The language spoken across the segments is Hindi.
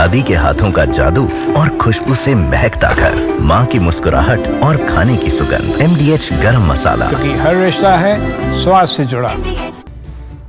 दादी के हाथों का जादू और खुशबू से महकता घर, माँ की मुस्कुराहट और खाने की सुगंध। MDH गरम मसाला, क्योंकि हर रिश्ता है स्वाद से जुड़ा।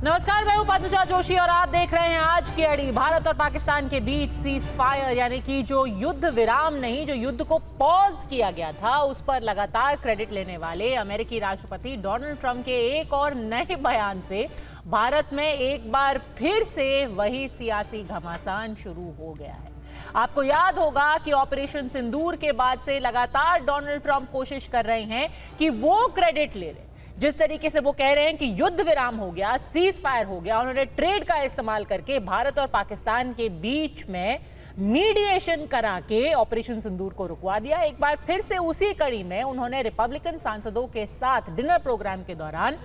नमस्कार, मैं हूं पद्मजा जोशी और आप देख रहे हैं आज की अड़ी। भारत और पाकिस्तान के बीच सीज फायर यानी कि जो युद्ध विराम नहीं, जो युद्ध को पॉज किया गया था, उस पर लगातार क्रेडिट लेने वाले अमेरिकी राष्ट्रपति डोनाल्ड ट्रंप के एक और नए बयान से भारत में एक बार फिर से वही सियासी घमासान शुरू हो गया है। आपको याद होगा कि ऑपरेशन सिंदूर के बाद से लगातार डोनाल्ड ट्रंप कोशिश कर रहे हैं कि वो क्रेडिट ले लें। जिस तरीके से वो कह रहे हैं कि युद्ध विराम हो गया, सीज फायर हो गया, उन्होंने ट्रेड का इस्तेमाल करके भारत और पाकिस्तान के बीच में मीडिएशन करा के ऑपरेशन सिंदूर को रुकवा दिया। एक बार फिर से उसी कड़ी में उन्होंने रिपब्लिकन सांसदों के साथ डिनर प्रोग्राम के दौरान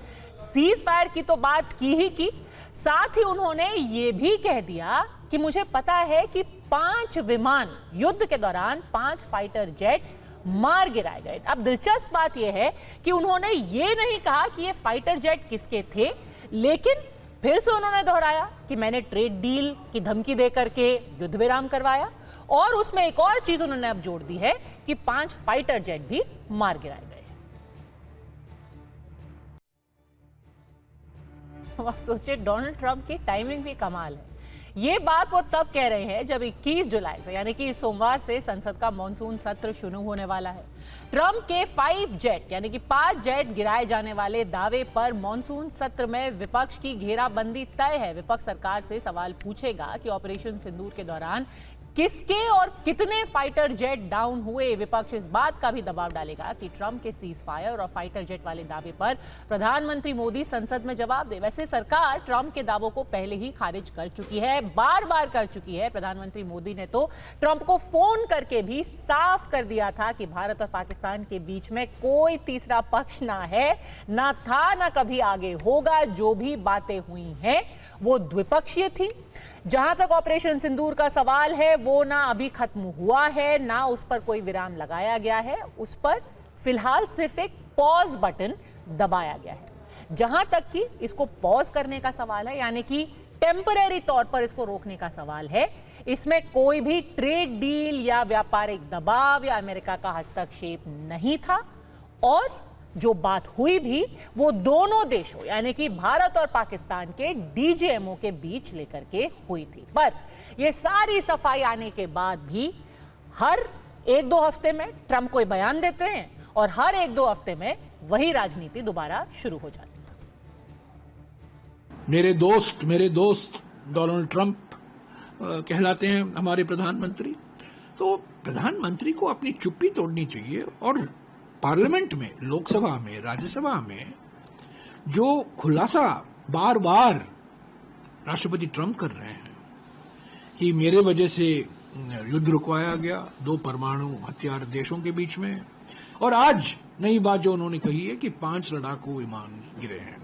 सीज फायर की तो बात की ही की, साथ ही उन्होंने ये भी कह दिया कि मुझे पता है कि 5 विमान युद्ध के दौरान 5 फाइटर जेट मार गिराए गए। अब दिलचस्प बात यह है कि उन्होंने ये नहीं कहा कि ये फाइटर जेट किसके थे, लेकिन फिर से उन्होंने दोहराया कि मैंने ट्रेड डील की धमकी दे करके युद्ध विराम करवाया, और उसमें एक और चीज उन्होंने अब जोड़ दी है कि 5 फाइटर जेट भी मार गिराए गए। आप सोचिए, डोनाल्ड ट्रंप की टाइमिंग भी कमाल है। ये बात वो तब कह रहे हैं जब 21 जुलाई से यानी कि सोमवार से संसद का मॉनसून सत्र शुरू होने वाला है। ट्रंप के 5 जेट यानी कि 5 जेट गिराए जाने वाले दावे पर मॉनसून सत्र में विपक्ष की घेराबंदी तय है। विपक्ष सरकार से सवाल पूछेगा कि ऑपरेशन सिंदूर के दौरान किसके और कितने फाइटर जेट डाउन हुए। विपक्ष इस बात का भी दबाव डालेगा कि ट्रंप के सीज फायर और फाइटर जेट वाले दावे पर प्रधानमंत्री मोदी संसद में जवाब दे। वैसे सरकार ट्रंप के दावों को पहले ही खारिज कर चुकी है, बार बार कर चुकी है। प्रधानमंत्री मोदी ने तो ट्रंप को फोन करके भी साफ कर दिया था कि भारत और पाकिस्तान के बीच में कोई तीसरा पक्ष ना है, ना था, ना कभी आगे होगा। जो भी बातें हुई हैं वो द्विपक्षीय थी। जहां तक ऑपरेशन सिंदूर का सवाल है, वो ना अभी खत्म हुआ है, ना उस पर कोई विराम लगाया गया है। उस पर फिलहाल सिर्फ एक पॉज बटन दबाया गया है। जहां तक कि इसको पॉज करने का सवाल है, यानी कि टेम्परेरी तौर पर इसको रोकने का सवाल है, इसमें कोई भी ट्रेड डील या व्यापारिक दबाव या अमेरिका का हस्तक्षेप नहीं था। और जो बात हुई भी वो दोनों देशों यानी कि भारत और पाकिस्तान के DGMO के बीच लेकर के हुई थी। पर ये सारी सफाई आने के बाद भी हर 1-2 हफ्ते में ट्रंप कोई बयान देते हैं और हर 1-2 हफ्ते में वही राजनीति दोबारा शुरू हो जाती है। मेरे दोस्त डोनाल्ड ट्रंप कहलाते हैं हमारे प्रधानमंत्री। तो प्रधानमंत्री को अपनी चुप्पी तोड़नी चाहिए और पार्लियामेंट में, लोकसभा में, राज्यसभा में जो खुलासा बार बार राष्ट्रपति ट्रंप कर रहे हैं कि मेरे वजह से युद्ध रुकवाया गया 2 परमाणु हथियार देशों के बीच में, और आज नई बात जो उन्होंने कही है कि 5 लड़ाकू विमान गिरे हैं,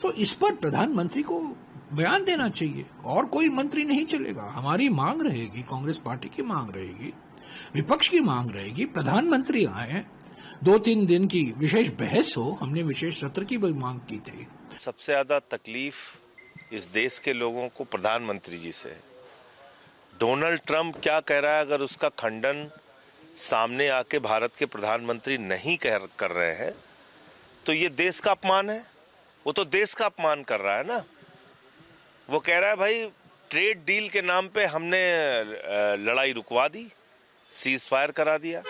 तो इस पर प्रधानमंत्री को बयान देना चाहिए और कोई मंत्री नहीं चलेगा। हमारी मांग रहेगी, कांग्रेस पार्टी की मांग रहेगी, विपक्ष की मांग रहेगी, प्रधानमंत्री आए, 2-3 दिन की विशेष बहस हो। हमने विशेष सत्र की भी मांग की थी। सबसे ज्यादा तकलीफ इस देश के लोगों को प्रधानमंत्री जी से है। डोनाल्ड ट्रंप क्या कह रहा है, अगर उसका खंडन सामने आके भारत के प्रधानमंत्री नहीं कर रहे हैं तो ये देश का अपमान है। वो तो देश का अपमान कर रहा है ना। वो कह रहा है भाई ट्रेड डील के नाम पे हमने लड़ाई रुकवा दी, सीज फायर करा दिया।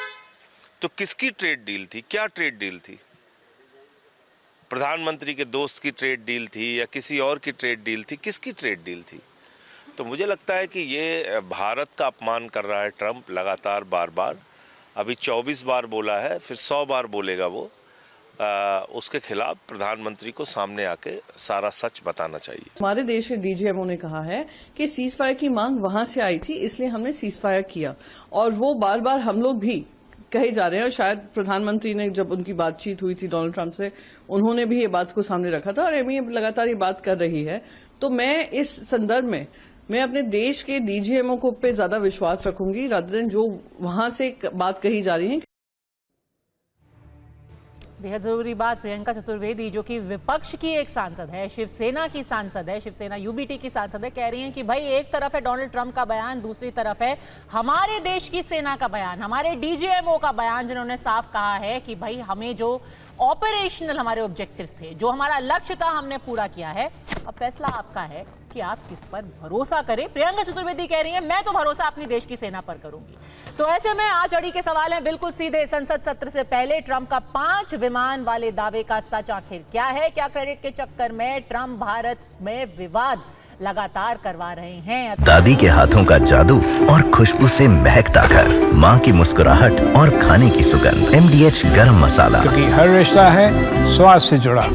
तो किसकी ट्रेड डील थी? क्या ट्रेड डील थी? प्रधानमंत्री के दोस्त की ट्रेड डील थी या किसी और की ट्रेड डील थी? किसकी ट्रेड डील थी? तो मुझे लगता है कि ये भारत का अपमान कर रहा है ट्रंप लगातार, बार बार। अभी 24 बार बोला है, फिर 100 बार बोलेगा वो। उसके खिलाफ प्रधानमंत्री को सामने आके सारा सच बताना चाहिए। हमारे देश के DGMO ने कहा है कि सीज फायर की मांग वहां से आई थी, इसलिए हमने सीज फायर किया, और वो बार बार हम लोग भी कहे जा रहे हैं। और शायद प्रधानमंत्री ने, जब उनकी बातचीत हुई थी डोनाल्ड ट्रंप से, उन्होंने भी ये बात को सामने रखा था, और एमी लगातार ये बात कर रही है। तो मैं इस संदर्भ में मैं अपने देश के DGMO को पे ज्यादा विश्वास रखूंगी, रादर देन जो वहां से बात कही जा रही है। बेहद जरूरी बात। प्रियंका चतुर्वेदी जो कि विपक्ष की एक सांसद है, शिवसेना की सांसद है, शिवसेना यूबीटी की सांसद है, कह रही हैं कि भाई एक तरफ है डोनाल्ड ट्रंप का बयान, दूसरी तरफ है हमारे देश की सेना का बयान, हमारे डीजीएमओ का बयान, जिन्होंने साफ कहा है कि भाई हमें जो ऑपरेशनल हमारे ऑब्जेक्टिव्स थे, जो हमारा लक्ष्य था, हमने पूरा किया है। अब फैसला आपका है कि आप किस पर भरोसा करें। प्रियंका चतुर्वेदी कह रही है मैं तो भरोसा अपनी देश की सेना पर करूंगी। तो ऐसे में आज अड़ी के सवाल हैं बिल्कुल सीधे। संसद सत्र से पहले ट्रंप का 5 विमान वाले दावे का सच आखिर क्या है? क्या क्रेडिट के चक्कर में ट्रंप भारत में विवाद लगातार करवा रहे हैं? दादी के हाथों का जादू और खुशबू से महकता घर, माँ की मुस्कुराहट और खाने की सुगंध, MDH गरम मसाला। क्योंकि हर रिश्ता है स्वाद से जुड़ा।